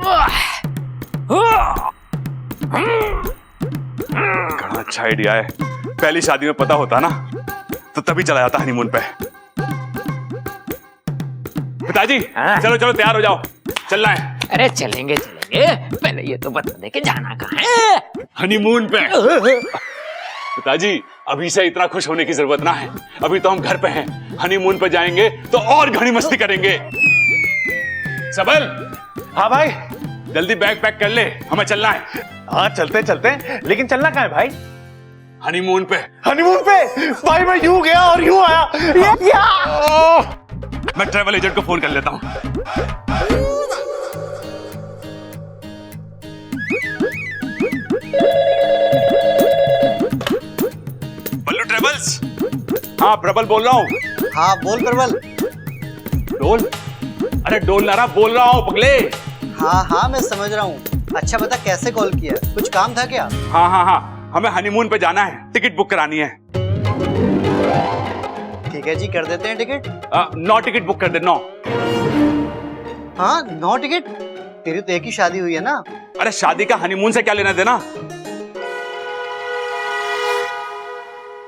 बड़ा अच्छा आइडिया है। पहली शादी में पता होता ना तो तभी चला जाता हनीमून पे। पिताजी चलो चलो तैयार हो जाओ, चलना है। अरे चलेंगे चलेंगे, पहले ये तो बता दे कि जाना कहाँ है? हनीमून पे। पिताजी अभी से इतना खुश होने की जरूरत ना है, अभी तो हम घर पे हैं। हनीमून पे जाएंगे तो और घनी मस्ती करेंगे। सबल। हाँ भाई। जल्दी बैग पैक कर ले, हमें चलना है। हाँ चलते चलते, लेकिन चलना कहाँ है भाई? हनीमून पे। हनीमून पे? भाई मैं यूं गया और यूं आया। मैं ट्रैवल एजेंट को फोन कर लेता हूँ। बल्लू ट्रैवल्स। हाँ प्रबल बोल रहा हूँ। हाँ बोल प्रबल। डोल? अरे डोल ना रहा, बोल रहा हूँ पगले। हाँ हाँ मैं समझ रहा हूँ। अच्छा बता कैसे कॉल किया, कुछ काम था क्या? हाँ हाँ हाँ, हमें हनीमून पे जाना है, टिकट बुक करानी है। ठीक है जी, कर देते हैं टिकट। 9 टिकट बुक कर दे, 9। हाँ 9 टिकट? तेरी तो एक ही शादी हुई है ना। अरे शादी का हनीमून से क्या लेना देना?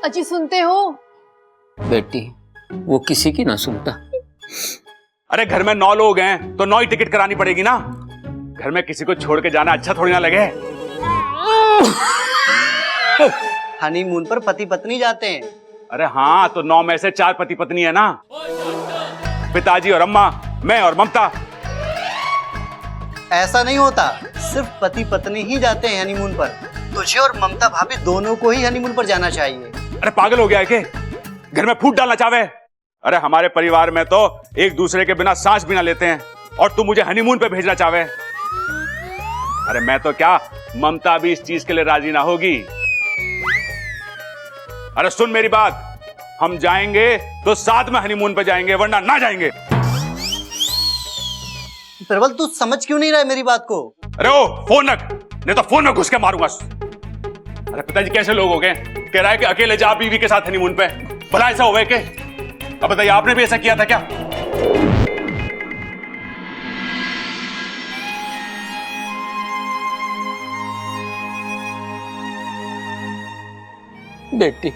अजी सुनते हो? बेटी वो किसी की ना सुनता। अरे घर में 9 लोग हैं तो 9 ही टिकट करानी पड़ेगी ना। घर में किसी को छोड़ के जाना अच्छा थोड़ी ना लगे। हनीमून पर पति पत्नी जाते हैं। अरे हाँ तो 9 में से 4 पति पत्नी है ना, पिताजी और अम्मा, मैं और ममता। ऐसा नहीं होता, सिर्फ पति पत्नी ही जाते हैं हनीमून पर। तुझे और ममता भाभी दोनों को ही हनीमून पर जाना चाहिए। अरे पागल हो गया है के? घर में फूट डालना चाहे? अरे हमारे परिवार में तो एक दूसरे के बिना सांस भी ना लेते हैं, और तू मुझे हनीमून पे भेजना चाहे? अरे मैं तो क्या, ममता भी इस चीज के लिए राजी ना होगी। अरे सुन मेरी बात, हम जाएंगे तो साथ में हनीमून पे जाएंगे, वरना ना जाएंगे। प्रबल तू समझ क्यों नहीं रहा है मेरी बात को? अरे ओ फोन रख, नहीं तो फोन में घुस के मारूंगा। अरे पिताजी कैसे लोग हो गए, कह रहा है कि अकेले जा बीवी के साथ हनीमून पे। भला ऐसा हुआ है के? अब बताइए, आपने भी ऐसा किया था क्या? बेटी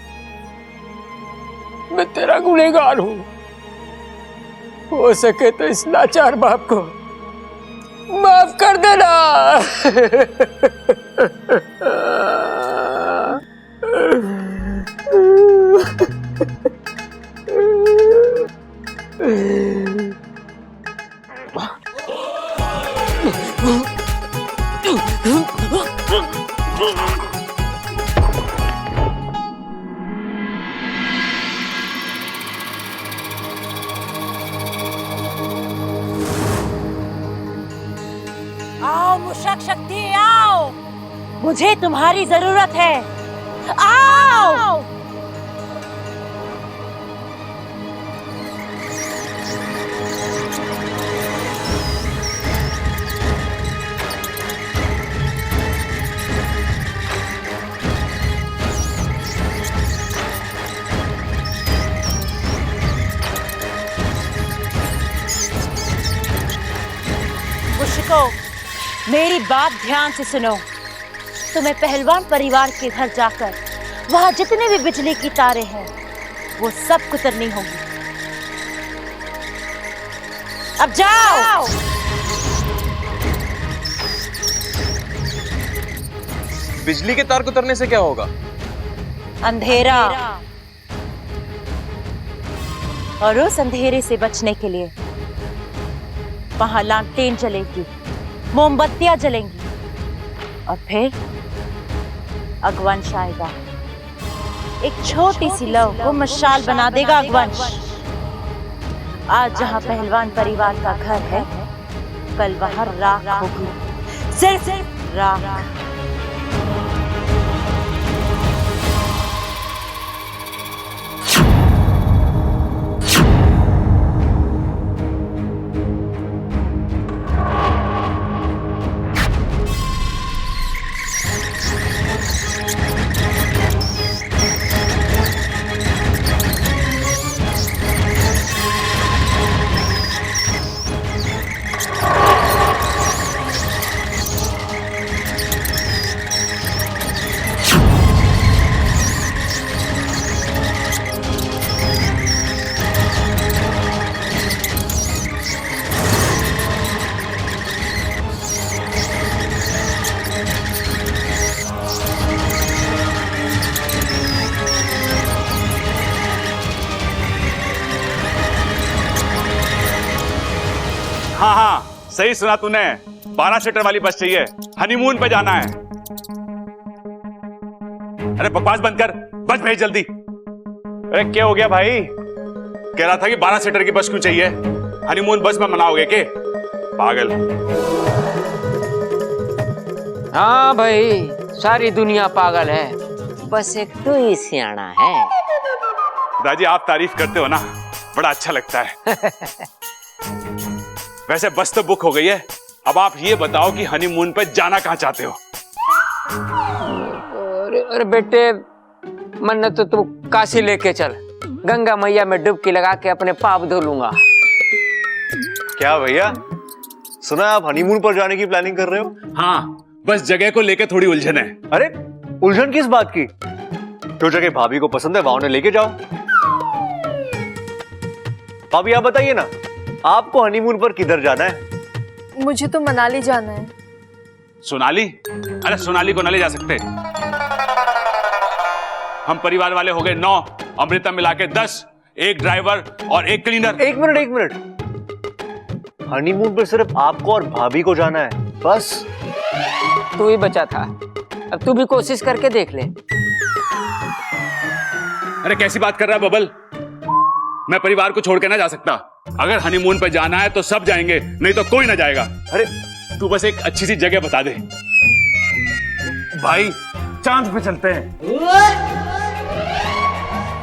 मैं तेरा गुनहगार हूं, हो सके तो इस लाचार बाप को माफ कर देना। आओ मुशक शक्ति आओ, मुझे तुम्हारी जरूरत है। आओ मुशको, मेरी बात ध्यान से सुनो। तुम्हें पहलवान परिवार के घर जाकर वहां जितने भी बिजली की तारें हैं वो सब कुतरनी होंगी। अब जाओ। बिजली के तार कुतरने से क्या होगा? अंधेरा, और उस अंधेरे से बचने के लिए वहां लालटेन जलेगी, मोमबत्तियां जलेंगी, और फिर अगवंश आएगा। एक छोटी सी लौ को मशाल बना देगा अगवंश। आज जहां पहलवान परिवार का घर है, कल वहां राख होगी, सिर्फ राख। सही सुना तूने, 12 सीटर वाली बस चाहिए, हनीमून पे जाना है। अरे बकवास बंद कर, बस भेज जल्दी। अरे क्या हो गया भाई? कह रहा था कि 12 सीटर की बस क्यों चाहिए, हनीमून बस में मनाओगे के? पागल। हाँ भाई, सारी दुनिया पागल है, बस एक तू ही सियाना है। दादी आप तारीफ करते हो ना, बड़ा अच्छा लगता है। वैसे बस तो बुक हो गई है, अब आप ये बताओ कि हनीमून पे जाना कहाँ चाहते हो? अरे बेटे, मन्नत तो तू काशी लेके चल, गंगा मैया में डुबकी लगा के अपने पाप धो लूंगा। क्या भैया, सुना आप हनीमून पर जाने की प्लानिंग कर रहे हो? हाँ, बस जगह को लेकर थोड़ी उलझन है। अरे उलझन किस बात की? जो जगह भाभी को पसंद है वहां उन्हें लेके जाओ। भाभी आप बताइए ना, आपको हनीमून पर किधर जाना है? मुझे तो मनाली जाना है। सोनाली? अरे सोनाली को न ले जा सकते, हम परिवार वाले हो गए 9, अमृता मिला के 10, एक ड्राइवर और एक क्लीनर। एक मिनट, हनीमून पर सिर्फ आपको और भाभी को जाना है, बस? तू ही बचा था, अब तू भी कोशिश करके देख ले। अरे कैसी बात कर रहा है बबल, मैं परिवार को छोड़ के ना जा सकता। अगर हनीमून पे जाना है तो सब जाएंगे, नहीं तो कोई ना जाएगा। अरे तू बस एक अच्छी सी जगह बता दे। भाई, चांद पे चलते हैं।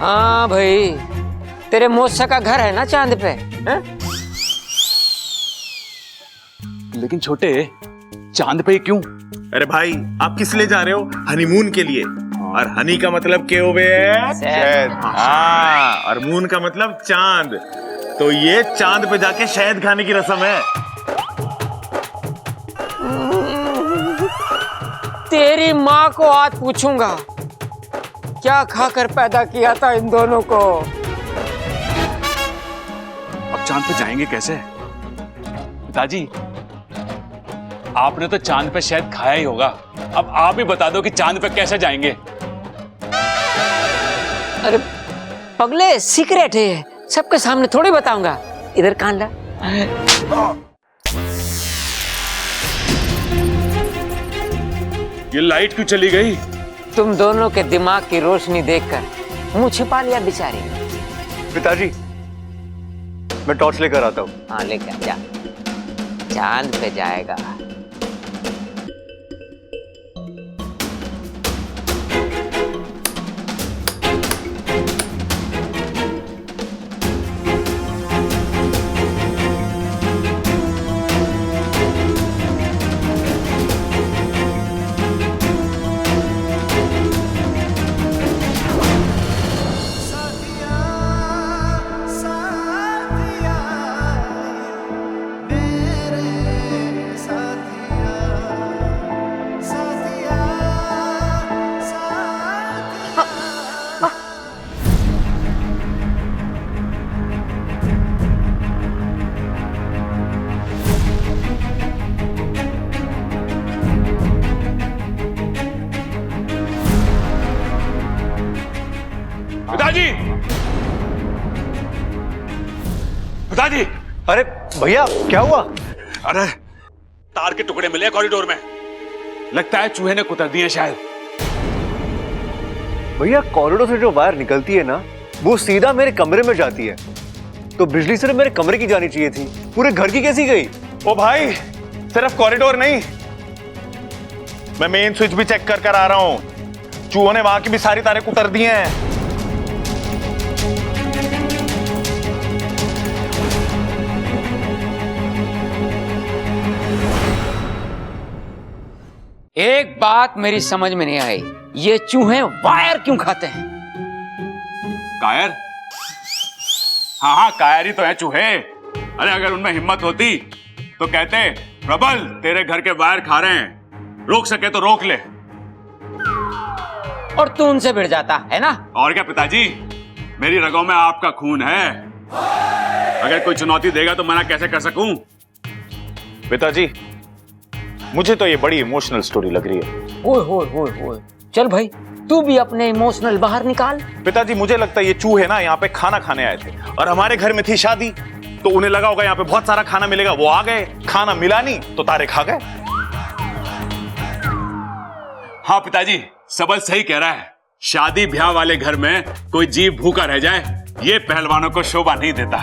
हाँ भाई, तेरे मौसा का घर है ना चांद पे, है? लेकिन छोटे, चांद पे क्यों? अरे भाई, आप किस लिए जा रहे हो? हनीमून के लिए। और हनी का मतलब क्या हो गया? शहद। हाँ, और मून का मतलब चांद। तो ये चांद पे जाके शहद खाने की रस्म है। तेरी माँ को आज पूछूंगा, क्या खाकर पैदा किया था इन दोनों को। अब चांद पे जाएंगे कैसे? पिताजी, आपने तो चांद पे शायद खाया ही होगा, अब आप ही बता दो कि चांद पे कैसे जाएंगे। अरे पगले, सीक्रेट है, सबके सामने थोड़ी बताऊंगा। इधर कान ला। ये लाइट क्यों चली गई? तुम दोनों के दिमाग की रोशनी देखकर मुंह छिपा लिया बेचारी। पिताजी, मैं टॉर्च लेकर आता हूँ। हाँ लेकर जा, चांद पे जाएगा। पिताजी! पिताजी! अरे भैया, क्या हुआ? अरे तार के टुकड़े मिले कॉरिडोर में, लगता है चूहे ने कुतर दिए शायद। भैया, कॉरिडोर से जो वायर निकलती है ना, वो सीधा मेरे कमरे में जाती है, तो बिजली सिर्फ मेरे कमरे की जानी चाहिए थी, पूरे घर की कैसी गई? ओ भाई, सिर्फ कॉरिडोर नहीं, मैं मेन स्विच भी चेक कर आ रहा हूँ। चूहों ने वहां की भी सारी तारें कुतर दी हैं। एक बात मेरी समझ में नहीं आई, ये चूहे वायर क्यों खाते हैं? कायर? हाँ, कायर ही तो है चूहे। अरे अगर उनमें हिम्मत होती तो कहते, प्रबल तेरे घर के वायर खा रहे हैं, रोक सके तो रोक ले। और तू उनसे भिड़ जाता है ना? और क्या पिताजी, मेरी रगों में आपका खून है, अगर कोई चुनौती देगा तो मना कैसे कर सकूं? पिताजी, मुझे तो ये बड़ी इमोशनल स्टोरी लग रही है। ओए होए होए होए, चल भाई तू भी अपने इमोशनल बाहर निकाल। पिताजी, मुझे लगता है ये चूहे ना यहाँ पे खाना खाने आए थे और हमारे घर में थी शादी, तो उन्हें लगा होगा यहाँ पे बहुत सारा खाना मिलेगा, वो आ गए, खाना मिला नहीं तो तारे खा गए। हाँ पिताजी, सबल सही कह रहा है। शादी ब्याह वाले घर में कोई जीव भूखा रह जाए, ये पहलवानों को शोभा नहीं देता।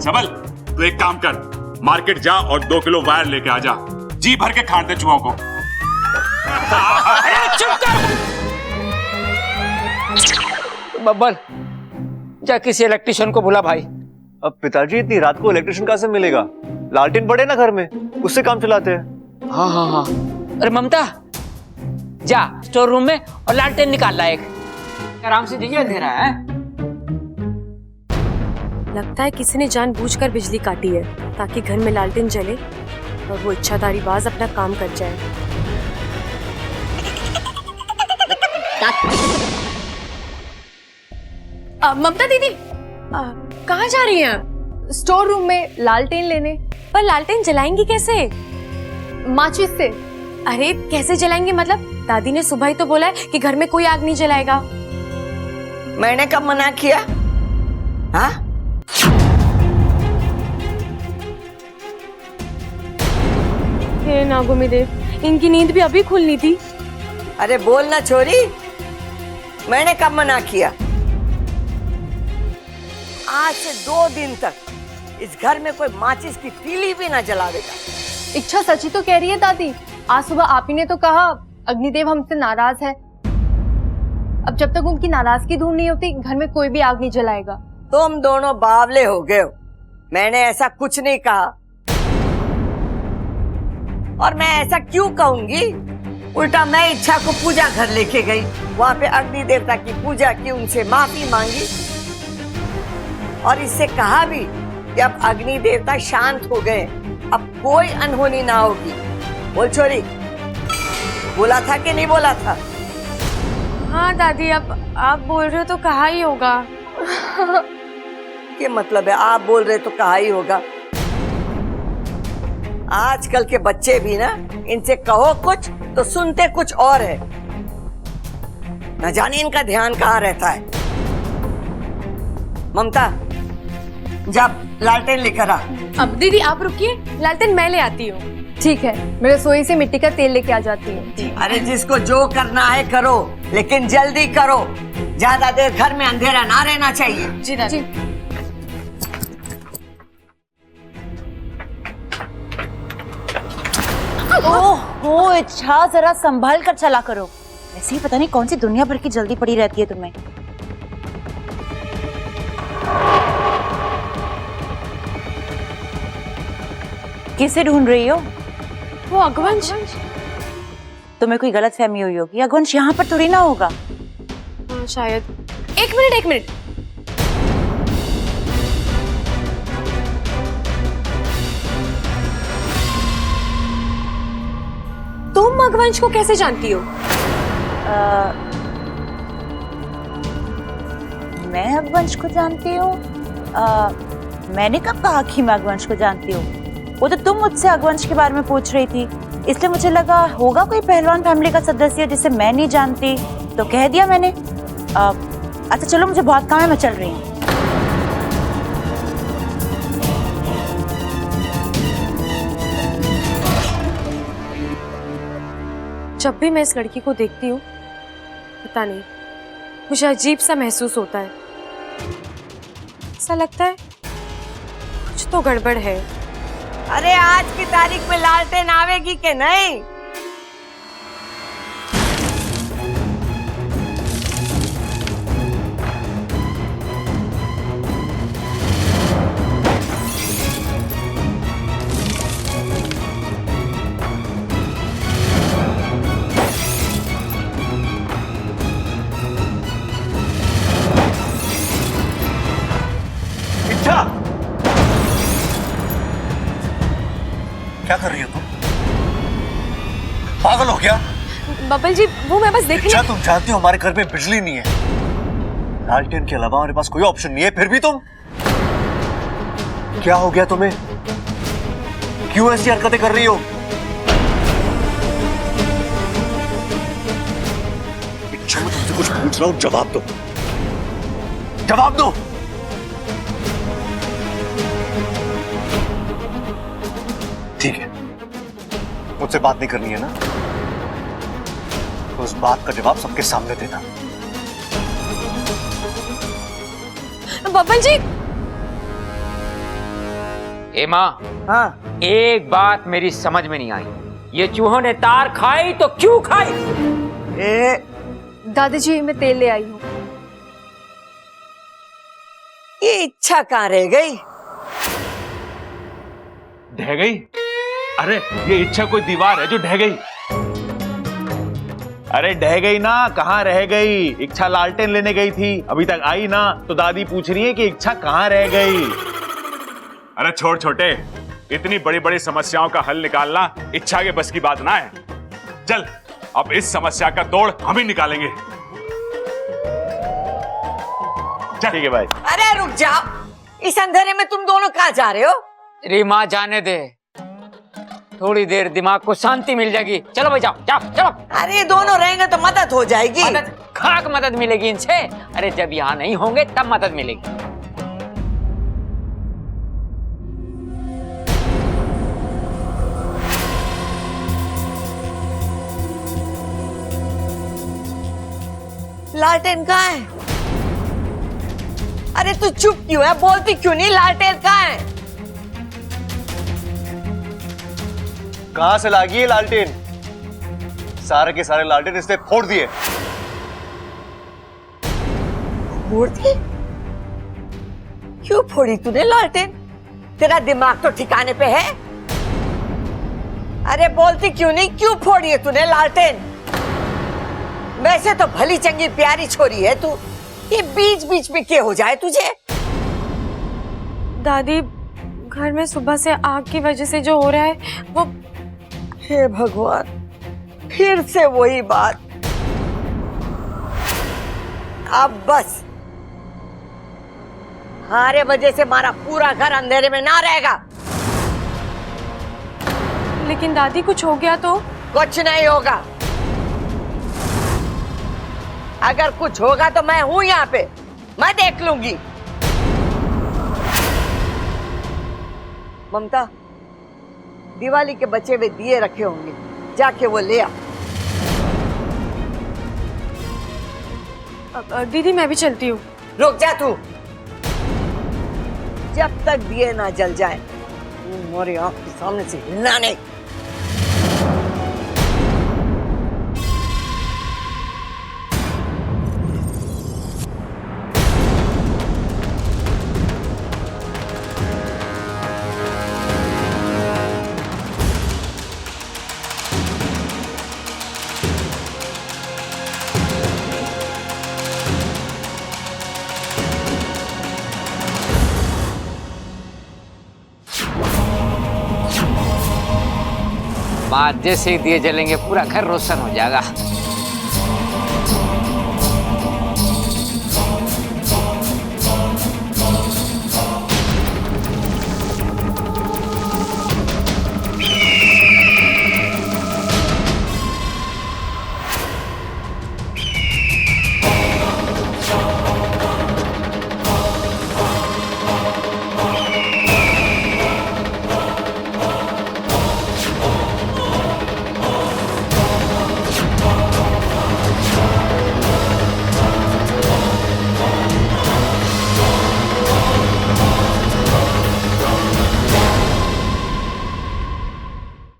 सबल, तो एक काम कर, मार्केट जा और 2 किलो वायर लेके आ जा, जी भर के खाट दे चूहों को। अरे चुप कर बब्बर, जा किसी इलेक्ट्रिशियन को बुला भाई। अब पिताजी इतनी रात को इलेक्ट्रिशियन कहाँ से मिलेगा? लालटेन पड़े ना घर में, उससे काम चलाते हैं। हाँ हाँ हाँ। अरे ममता, जा स्टोर रूम में और लालटेन निकाल ला एक। आराम से दीजिए, अंधेरा है। लगता है किसी ने जानबूझकर बिजली काटी है ताकि घर में लालटेन जले और वो इच्छाधारी बाज अपना काम कर जाए। ममता दीदी, कहाँ जा रही हैं आप? स्टोर रूम में लालटेन लेने। पर लालटेन जलाएंगी कैसे? माचिस से। अरे कैसे जलाएंगे? मतलब दादी ने सुबह ही तो बोला है कि घर में कोई आग नहीं जलाएगा। मैंने कब मना किया? हाँ? हे नागोमी देव, इनकी नींद भी अभी खुलनी थी। अरे बोल ना छोरी, मैंने कब मना किया? आज से 2 दिन तक इस घर में कोई माचिस की तीली भी ना जलावेगा। इच्छा सच्ची तो कह रही है दादी। आज सुबह आप ही ने तो कहा अग्निदेव हमसे नाराज है। अब जब तक उनकी नाराजगी दूर नहीं होती, घर में कोई भी आग नहीं जलाएगा। तुम दोनों बावले हो गए हो। मैंने ऐसा कुछ नहीं कहा। और मैं ऐसा क्यों कहूंगी? उल्टा मैं इच्छा को पूजा घर लेके गई, वहां पे अग्नि देवता की पूजा की, उनसे माफी मांगी और इससे कहा भी कि अब अग्नि देवता शांत हो गए, अब कोई अनहोनी ना होगी। बोल छोरी, बोला था कि नहीं बोला था? हाँ दादी, अब आप बोल रहे हो तो कहा ही होगा। क्या मतलब है आप बोल रहे तो कहा ही होगा? आजकल के बच्चे भी ना, इनसे कहो कुछ तो सुनते कुछ और है। न जाने इनका ध्यान कहाँ रहता है। ममता, जब लालटेन लेकर आ। अब दीदी आप रुकिए, लालटेन मैं ले आती हूँ। ठीक है, मैं रसोई से मिट्टी का तेल लेके आ जाती हूँ। अरे जिसको जो करना है करो, लेकिन जल्दी करो। ज्यादा देर घर में अंधेरा ना रहना चाहिए। जी दादी। ओह इच्छा, जरा संभल कर चला करो। वैसे ही पता नहीं कौन सी दुनिया भर की जल्दी पड़ी रहती है तुम्हें। किसे ढूंढ रही हो? वो अगवंश। तुम्हें कोई गलत फहमी हुई होगी, अगवंश यहाँ पर थोड़ी ना होगा। हाँ, शायद। एक मिनट। तुम अगवंश को कैसे जानती हो? मैं अगवंश को जानती हूँ? मैंने कब कहा कि मैं अगवंश को जानती हूँ? वो तो तुम मुझसे अगवंश के बारे में पूछ रही थी, इसलिए मुझे लगा होगा कोई पहलवान फैमिली का सदस्य जिसे मैं नहीं जानती, तो कह दिया मैंने। अच्छा चलो, मुझे बहुत काम है, मैं चल रही हूँ। जब भी मैं इस लड़की को देखती हूँ, पता नहीं मुझे अजीब सा महसूस होता है। ऐसा लगता है कुछ तो गड़बड़ है। अरे आज की तारीख में लालटेन आवेगी कि नहीं? इच्छा, क्या कर रही हो तुम? पागल हो क्या? बबल जी, वो मैं बस देखने। इच्छा, तुम जानती हो हमारे घर में बिजली नहीं है, लालटेन के अलावा हमारे पास कोई ऑप्शन नहीं है, फिर भी तुम। क्या हो गया तुम्हें? क्यों ऐसी हरकतें कर रही हो? इच्छा, मैं तुमसे कुछ पूछ रहा हूं, जवाब दो, जवाब दो। ठीक है, मुझसे बात नहीं करनी है ना, तो उस बात का जवाब सबके सामने देना। बब्बन जी। ए माँ, हाँ एक बात मेरी समझ में नहीं आई, ये चूहों ने तार खाई तो क्यों खाई? ए दादाजी मैं तेल ले आई हूँ। ये इच्छा कहाँ रह गई? ढह गई? अरे ये इच्छा कोई दीवार है जो ढह गई? अरे ढह गई ना, कहाँ रह गई? इच्छा लालटेन लेने गई थी, अभी तक आई ना, तो दादी पूछ रही है कि इच्छा कहाँ रह गई। अरे छोड़ छोटे, इतनी बड़ी बड़ी समस्याओं का हल निकालना इच्छा के बस की बात ना है। चल अब इस समस्या का तोड़ हम ही निकालेंगे। ठीक है भाई। अरे रुक जाओ, इस अंधेरे में तुम दोनों कहाँ जा रहे हो? रे माँ जाने दे, थोड़ी देर दिमाग को शांति मिल जाएगी। चलो भाई, जाओ जाओ चलो। अरे दोनों रहेंगे तो मदद हो जाएगी। मदद खाक मदद मिलेगी इनसे? अरे जब यहाँ नहीं होंगे तब मदद मिलेगी। लालटेन कहाँ है? अरे तू चुप क्यों है? बोलती क्यों नहीं? लालटेन कहाँ है? कहां से लागी है लालटेन? सारे के सारे लालटेन इसने फोड़ दिए। फोड़ दिए? क्यों फोड़ी तूने लालटेन? तेरा दिमाग तो ठिकाने पे है? अरे बोलती क्यों नहीं? क्यों फोड़ी है तूने लालटेन? वैसे तो भली चंगी प्यारी छोरी है तू, ये बीच बीच में क्या हो जाए तुझे? दादी, घर में सुबह से आग की वजह से जो हो रहा है वो। हे भगवान, फिर से वही बात। अब बस हमारे वजह से हमारा पूरा घर अंधेरे में ना रहेगा। लेकिन दादी कुछ हो गया तो? कुछ नहीं होगा। अगर कुछ होगा तो मैं हूं यहाँ पे, मैं देख लूंगी। ममता, दिवाली के बचे हुए दिए रखे होंगे, जाके वो ले आ। दीदी मैं भी चलती हूँ। रुक जा तू, जब तक दिए ना जल जाए तुम्हारी आंख के सामने से हिलना नहीं। बात जैसे ही दिए जलेंगे पूरा घर रोशन हो जाएगा।